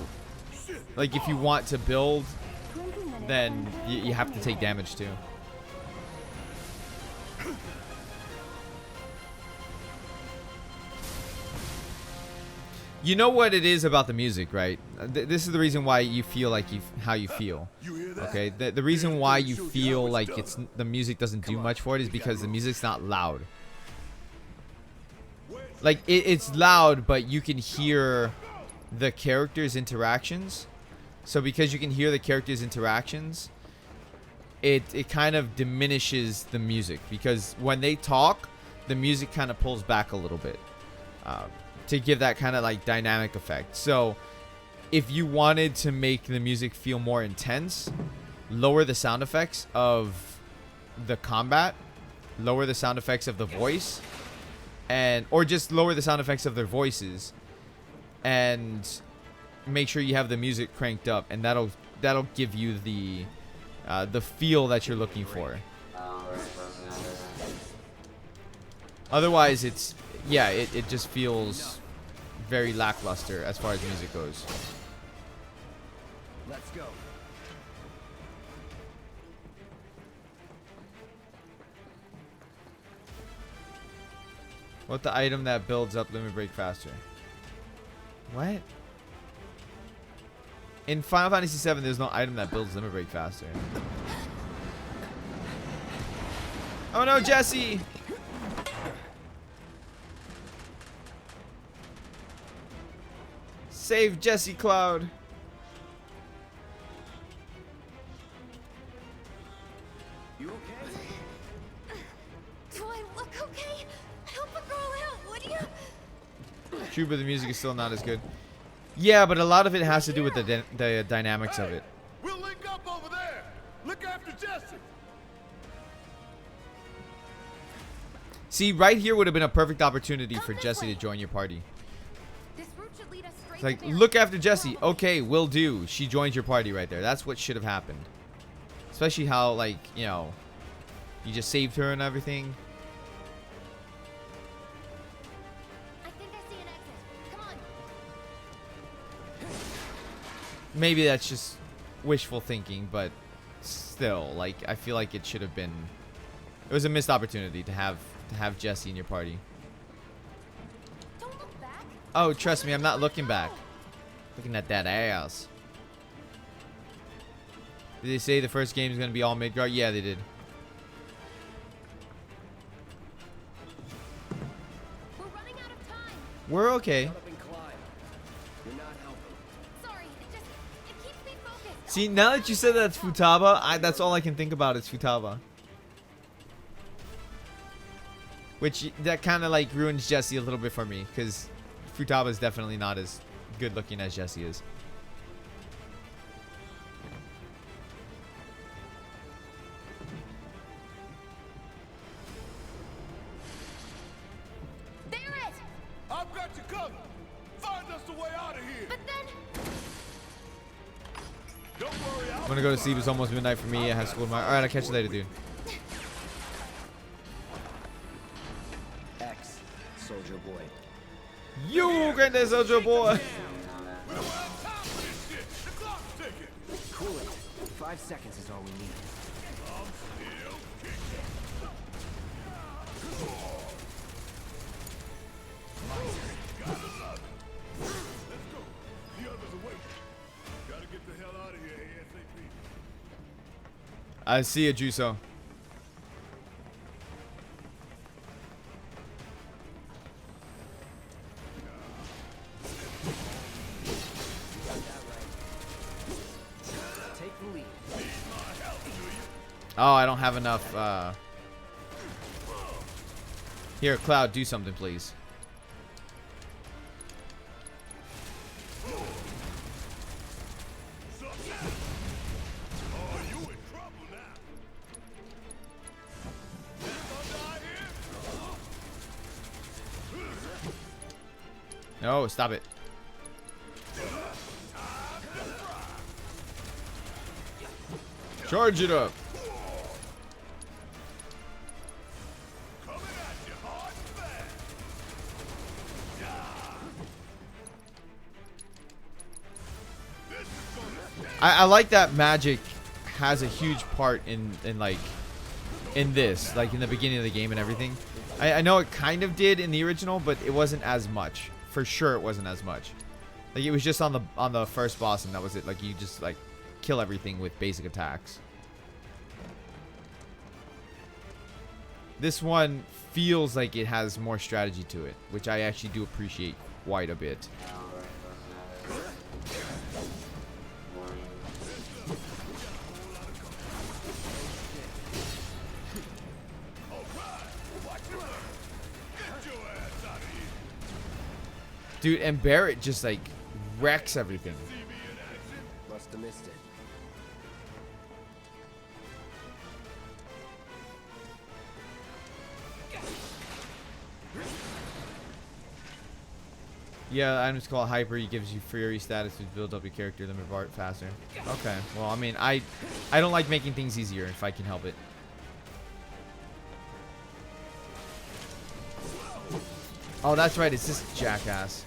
like, if you want to build, then you have to take damage too. You know what it is about the music, right? This is the reason why you feel like how you feel. Okay, the reason why you feel like the music doesn't do much for it is because the music's not loud. Like, it's loud, but you can hear the characters' interactions. So because you can hear the characters' interactions, it kind of diminishes the music, because when they talk, the music kind of pulls back a little bit. To give that kind of like dynamic effect. So if you wanted to make the music feel more intense, lower the sound effects of the combat, lower the sound effects of the voice, or just lower the sound effects of their voices, and make sure you have the music cranked up, and that'll give you the feel that you're looking for. Otherwise, it just feels very lackluster as far as music goes. Let's go. What the item that builds up limit break faster? What? In Final Fantasy VII, there's no item that builds limit break faster. Oh no, Jesse! Save Jesse, Cloud. You okay? Do I look okay? Help a girl out, would you? True, but the music is still not as good. Yeah, but a lot of it has to do with the dynamics of it. We'll link up over there. Look after Jesse. See, right here would have been a perfect opportunity for Jesse to join your party. This route should lead us straight It's like, to Barry. look after Jesse. Okay, will do. She joins your party right there. That's what should have happened. Especially how, like, you know, you just saved her and everything. I think I see an exit. Come on. Maybe that's just wishful thinking, but still, like, I feel like it should have been. It was a missed opportunity to have Jesse in your party. Don't look back. Oh, trust me, I'm not looking back. Looking at that ass. Did they say the first game is gonna be all Midgard? Yeah, they did. We're running out of time. We're okay. Shut up and climb. You're not helping. Sorry, it keeps me focused. See, now that you said that's Futaba, that's all I can think about is Futaba. Which, that kind of like ruins Jesse a little bit for me, because Futaba is definitely not as good looking as Jesse is. There it. I've got you covered. Find us the way out of here. But then. Don't worry, I'm gonna go to sleep. It's almost midnight for me. I have school tomorrow. Alright, I'll catch you later, dude. X, soldier boy. You, Granddad Soldier Boy! We don't have time for this shit. The clock's ticking. Cool it. 5 seconds is all we need. I'm still kicking. Gotta love it. Let's go. The others are waiting. Gotta get the hell out of here ASAP. I see you, Juso. Take the lead. Oh, I don't have enough, Here, Cloud, do something, please. Oh, you in trouble now. Thunder here? No, stop it. Charge it up. Coming at you hard and fast. This is gonna stay. I like that magic has a huge part in like in this, like in the beginning of the game and everything. I know it kind of did in the original, but it wasn't as much. For sure, it wasn't as much. Like it was just on the first boss, and that was it. Like you just like kill everything with basic attacks. This one feels like it has more strategy to it, which I actually do appreciate quite a bit. Dude, and Barrett just like wrecks everything. Must have missed it. Yeah, items called Hyper. He gives you Fury status to build up your character, then move faster. Okay, well, I mean, I don't like making things easier if I can help it. Oh, that's right. It's this jackass.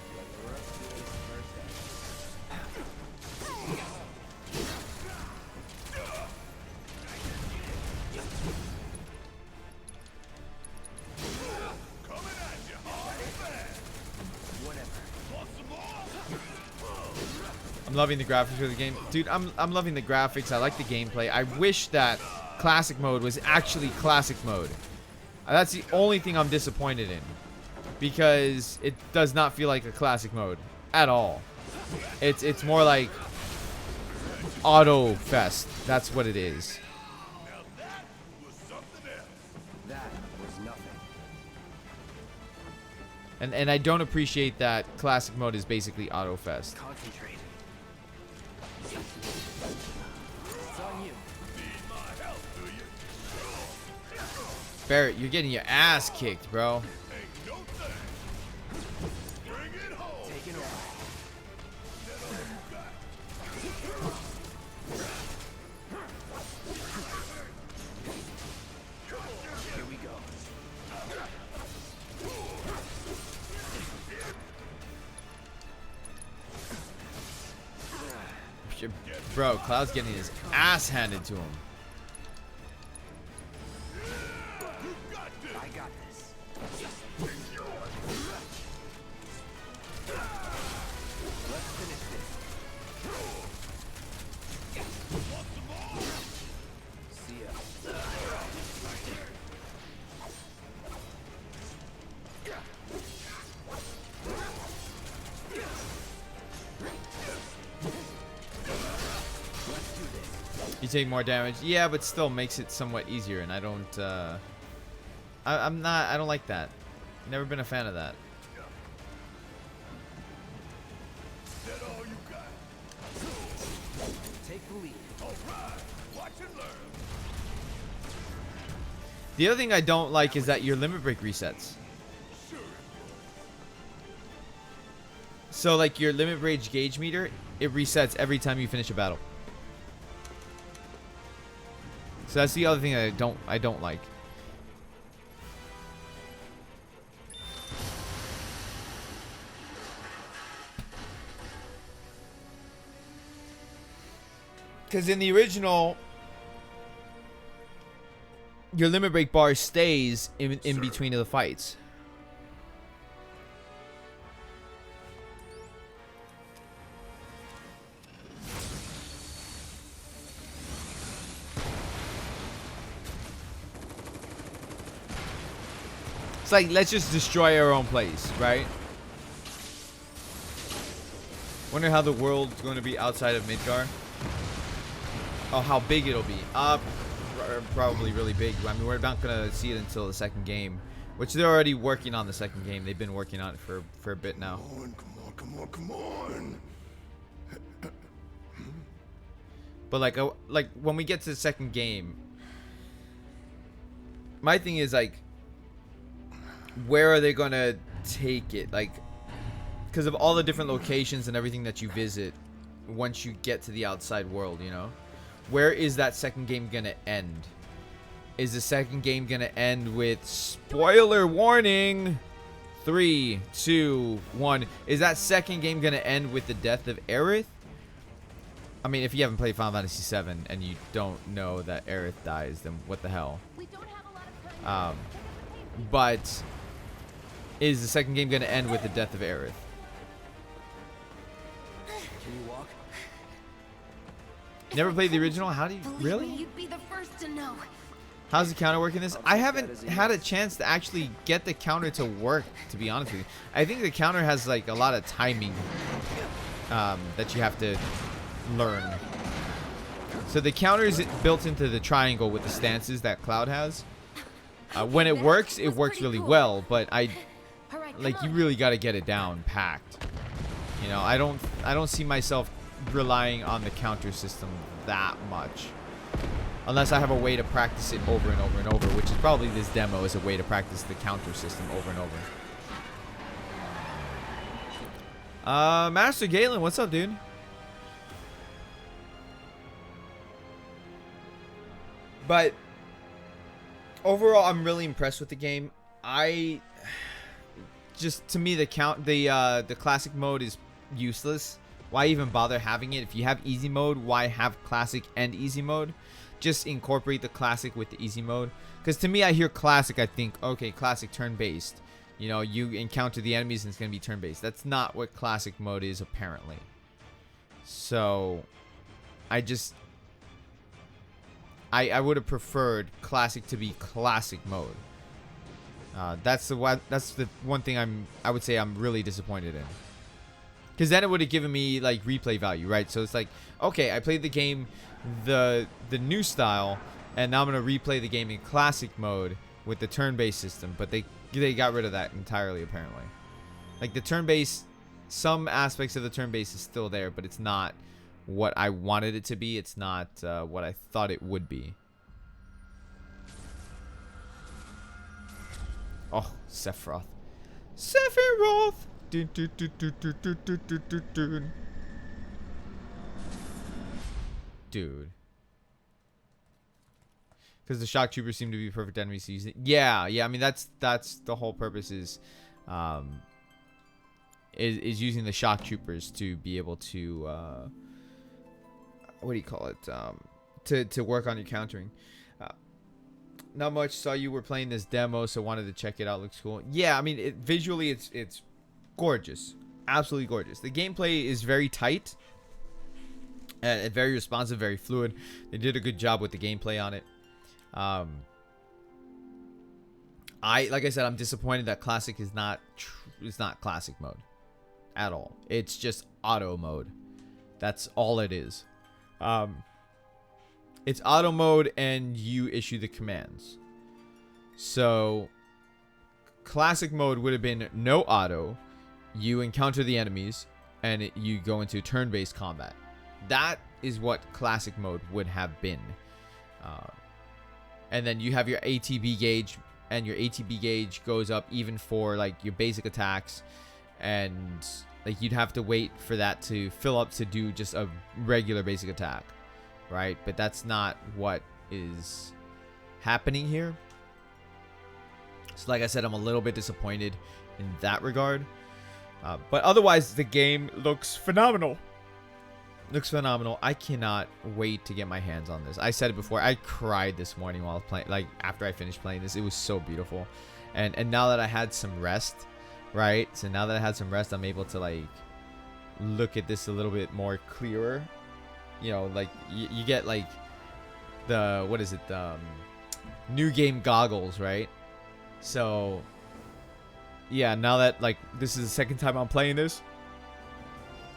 I'm loving the graphics of the game. Dude, I'm loving the graphics. I like the gameplay. I wish that classic mode was actually classic mode. That's the only thing I'm disappointed in. Because it does not feel like a classic mode at all. It's more like auto fest. That's what it is. That was nothing. And I don't appreciate that classic mode is basically auto fest. Concentrate. It's on you. Barrett, you're getting your ass kicked, bro. Take it over. Bro, Cloud's getting his ass handed to him. I got this. Let's finish this. See ya. You take more damage. Yeah, but still makes it somewhat easier, and I don't, I don't like that. Never been a fan of that. Is that all you got? Take the lead. All right. Watch and learn. The other thing I don't like is that your limit break resets. Sure. So like your limit break gauge meter, it resets every time you finish a battle. So that's the other thing that I don't like. Because in the original, your limit break bar stays in between of the fights. It's like, let's just destroy our own place, right? Wonder how the world's going to be outside of Midgar. Oh, how big it'll be. Probably really big. I mean, we're not going to see it until the second game. Which they're already working on the second game. They've been working on it for a bit now. Come on. But like when we get to the second game, my thing is like, where are they gonna take it? Like, because of all the different locations and everything that you visit once you get to the outside world, you know, where is that second game gonna end? Is the second game gonna end with, spoiler warning, 3, 2, 1? Is that second game gonna end with the death of Aerith? I mean, if you haven't played Final Fantasy VII and you don't know that Aerith dies, then what the hell? But is the second game gonna end with the death of Aerith? Can you walk? Never played the original? How do you really? You'd be the first to know. How's the counter work in this? I haven't had a chance to actually get the counter to work, to be honest with you. I think the counter has like a lot of timing that you have to learn. So the counter is built into the triangle with the stances that Cloud has. When it works really well, but you really got to get it down packed. You know, I don't see myself relying on the counter system that much. Unless I have a way to practice it over and over and over, which is probably this demo is a way to practice the counter system over and over. Master Galen, what's up, dude? But overall, I'm really impressed with the game. To me, the classic mode is useless. Why even bother having it? If you have easy mode, why have classic and easy mode? Just incorporate the classic with the easy mode. Because to me, I hear classic, I think, okay, classic turn-based. You know, you encounter the enemies and it's going to be turn-based. That's not what classic mode is, apparently. So, I would have preferred classic to be classic mode. That's the one thing I would say I'm really disappointed in. Because then it would have given me like replay value, right? So it's like, okay, I played the game the new style, and now I'm gonna replay the game in classic mode with the turn-based system. But they got rid of that entirely, apparently. Like the turn-based, some aspects of the turn-based is still there, but it's not what I wanted it to be. It's not what I thought it would be. Oh, Sephiroth. Sephiroth! Dun, dun, dun, dun, dun, dun, dun, dun, dun, dun. Dude. Because the shock troopers seem to be perfect enemies to use it. Yeah, I mean that's the whole purpose is using the shock troopers to be able to what do you call it? To work on your countering. Not much. Saw you were playing this demo, so wanted to check it out. Looks cool. Yeah, I mean, visually, it's gorgeous, absolutely gorgeous. The gameplay is very tight and very responsive, very fluid. They did a good job with the gameplay on it. Like I said, I'm disappointed that classic is not classic mode at all. It's just auto mode. That's all it is. It's auto mode and you issue the commands. So classic mode would have been no auto. You encounter the enemies and you go into turn-based combat. That is what classic mode would have been. And then you have your ATB gauge, and your ATB gauge goes up even for like your basic attacks, and like you'd have to wait for that to fill up to do just a regular basic attack, right? But that's not what is happening here. So like I said, I'm a little bit disappointed in that regard, but otherwise the game looks phenomenal. Looks phenomenal. I cannot wait to get my hands on this. I said it before, I cried this morning while playing, like after I finished playing this. It was so beautiful. And now that I had some rest, right? So now that I had some rest, I'm able to like look at this a little bit more clearer. You know, like you get like the, what is it? New game goggles, right? So yeah, now that like this is the second time I'm playing this,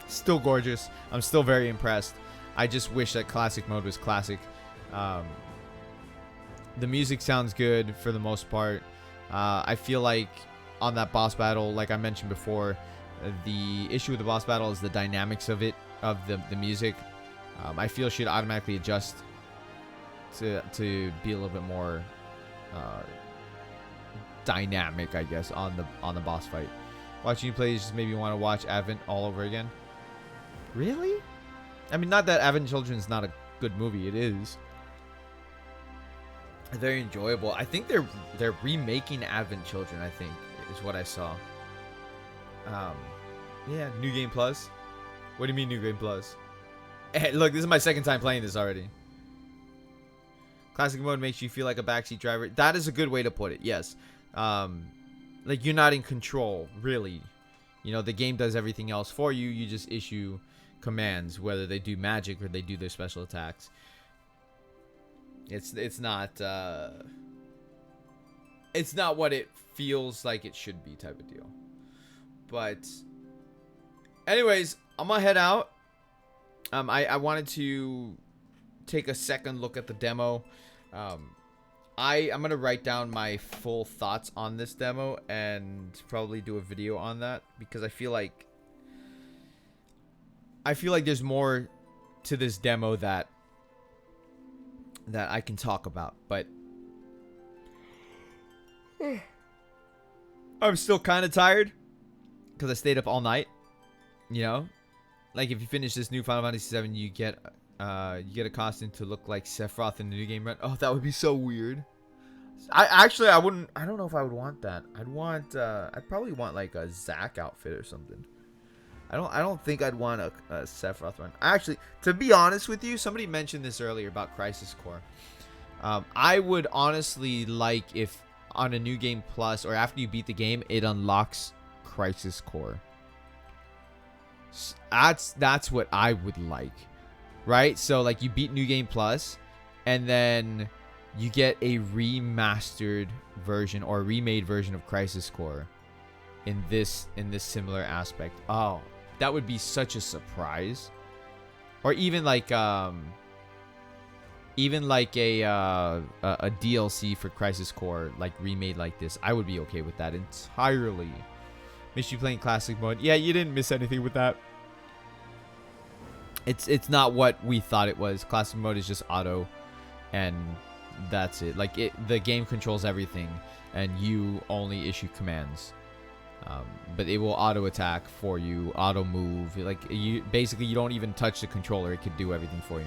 still gorgeous. I'm still very impressed. I just wish that classic mode was classic. The music sounds good for the most part. I feel like on that boss battle, like I mentioned before, the issue with the boss battle is the dynamics of it, of the music. I feel should automatically adjust to be a little bit more dynamic, I guess, on the boss fight. Watching you play just made me want to watch Advent all over again. Really? I mean, not that Advent Children is not a good movie. It is very enjoyable. I think they're remaking Advent Children, I think, is what I saw. Yeah, New Game Plus. What do you mean New Game Plus? Hey, look, this is my second time playing this already. Classic mode makes you feel like a backseat driver. That is a good way to put it. Yes. Like you're not in control, really. You know, the game does everything else for you. You just issue commands, whether they do magic or they do their special attacks. It's not what it feels like it should be, type of deal. But anyways, I'm gonna head out. I wanted to take a second look at the demo. I'm gonna write down my full thoughts on this demo and probably do a video on that, because I feel like there's more to this demo that I can talk about, but I'm still kind of tired because I stayed up all night. You know, like if you finish this new Final Fantasy VII, you get a costume to look like Sephiroth in the new game. Oh, that would be so weird. I don't know if I would want that. I'd probably want like a Zack outfit or something. I don't think I'd want a Sephiroth one. Actually, to be honest with you, somebody mentioned this earlier about Crisis Core. I would honestly like if on a New Game Plus or after you beat the game, it unlocks Crisis Core. That's what I would like, right? So like you beat New Game Plus, and then you get a remastered version or remade version of Crisis Core in this similar aspect. Oh, that would be such a surprise. Or even like a DLC for Crisis Core, like remade like this. I would be okay with that entirely. Miss you playing classic mode. Yeah, you didn't miss anything with that. It's not what we thought it was. Classic mode is just auto, and that's it. Like the game controls everything, and you only issue commands. But it will auto attack for you, auto move. Like you don't even touch the controller; it could do everything for you.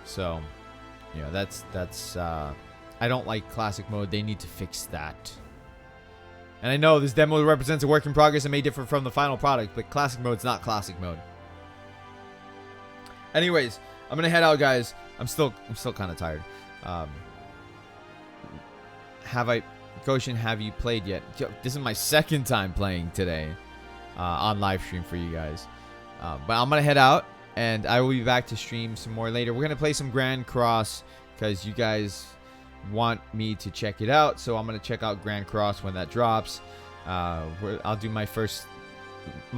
So, you know, that's I don't like classic mode. They need to fix that. And I know this demo represents a work in progress and may differ from the final product, but classic mode's not classic mode. Anyways, I'm gonna head out, guys. I'm still kind of tired. Goshen, have you played yet? This is my second time playing today on live stream for you guys. But I'm gonna head out, and I will be back to stream some more later. We're gonna play some Grand Cross because you guys want me to check it out. So I'm gonna check out Grand Cross when that drops. I'll do my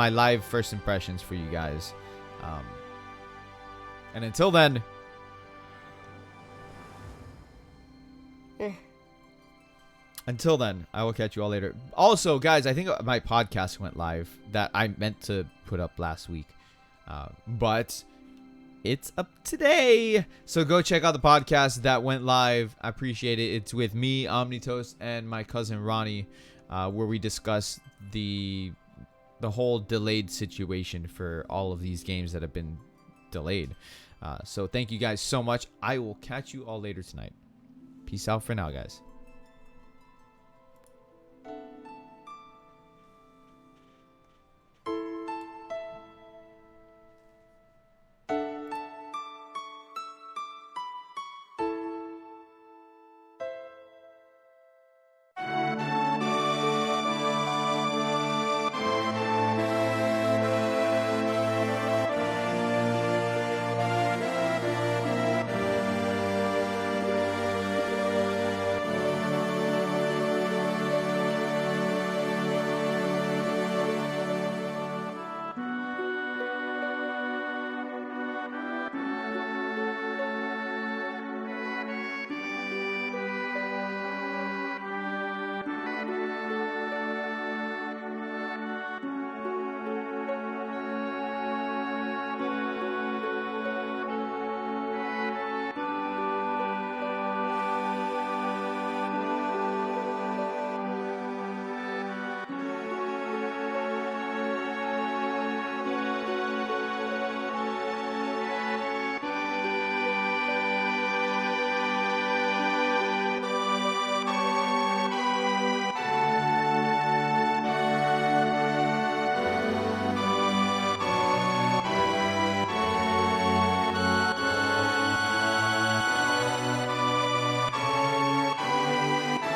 live first impressions for you guys. And until then, I will catch you all later. Also, guys, I think my podcast went live that I meant to put up last week. But it's up today. So go check out the podcast that went live. I appreciate it. It's with me, Omnitoast, and my cousin Ronnie, where we discuss the whole delayed situation for all of these games that have been delayed. So thank you guys so much. I will catch you all later tonight. Peace out for now, guys.